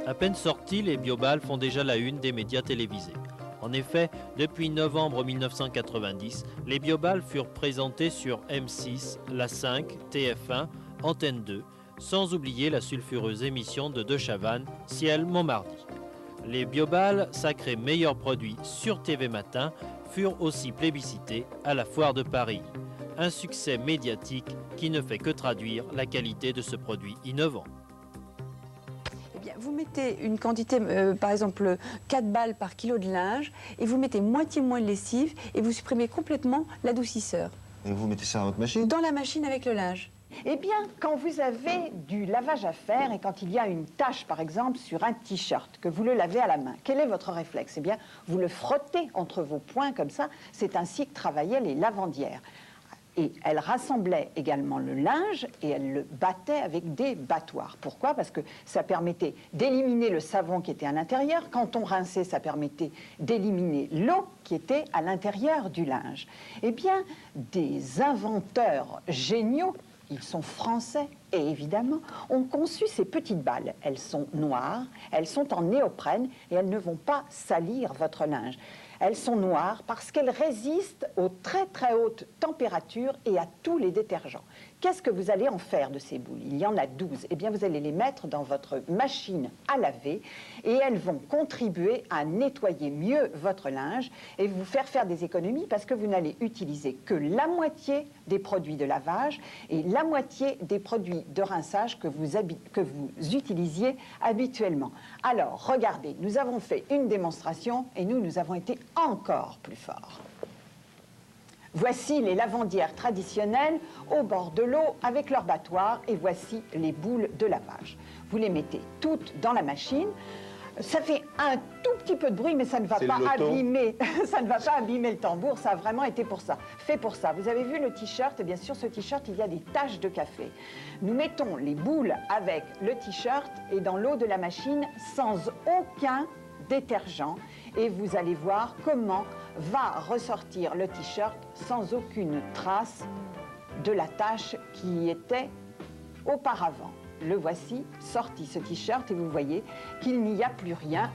À peine sortis, les bioballes font déjà la une des médias télévisés. En effet, depuis novembre 1990, les bioballes furent présentés sur M6, La 5, TF1, Antenne 2, sans oublier la sulfureuse émission de De Chavannes, Ciel Montmardi. Les bioballes, sacrés meilleurs produits sur TV Matin, furent aussi plébiscités à la Foire de Paris. Un succès médiatique qui ne fait que traduire la qualité de ce produit innovant. Eh bien, vous mettez une quantité, par exemple 4 balles par kilo de linge, et vous mettez moitié moins de lessive, et vous supprimez complètement l'adoucisseur. Et vous mettez ça dans votre machine? Dans la machine avec le linge. Eh bien, quand vous avez du lavage à faire et quand il y a une tache, par exemple, sur un t-shirt, que vous le lavez à la main, quel est votre réflexe? Eh bien, vous le frottez entre vos poings comme ça. C'est ainsi que travaillaient les lavandières. Et elles rassemblaient également le linge et elles le battaient avec des battoirs. Pourquoi? Parce que ça permettait d'éliminer le savon qui était à l'intérieur. Quand on rinçait, ça permettait d'éliminer l'eau qui était à l'intérieur du linge. Eh bien, des inventeurs géniaux, ils sont français et évidemment, ont conçu ces petites balles. Elles sont noires, elles sont en néoprène et elles ne vont pas salir votre linge. Elles sont noires parce qu'elles résistent aux très très hautes températures et à tous les détergents. Qu'est-ce que vous allez en faire de ces boules? Il y en a 12. Eh bien, vous allez les mettre dans votre machine à laver et elles vont contribuer à nettoyer mieux votre linge et vous faire des économies parce que vous n'allez utiliser que la moitié des produits de lavage et la moitié des produits de rinçage que vous utilisiez habituellement. Alors, regardez, nous avons fait une démonstration et nous avons été encore plus forts. Voici les lavandières traditionnelles au bord de l'eau avec leur battoir et voici les boules de lavage. Vous les mettez toutes dans la machine. Ça fait un tout petit peu de bruit, mais ça ne va pas abîmer, ça ne va pas abîmer le tambour. Ça a vraiment été fait pour ça. Vous avez vu le t-shirt? Et bien sûr, ce t-shirt, il y a des taches de café. Nous mettons les boules avec le t-shirt et dans l'eau de la machine sans aucun détergent. Et vous allez voir comment va ressortir le t-shirt sans aucune trace de la tache qui y était auparavant. Le voici sorti, ce t-shirt, et vous voyez qu'il n'y a plus rien.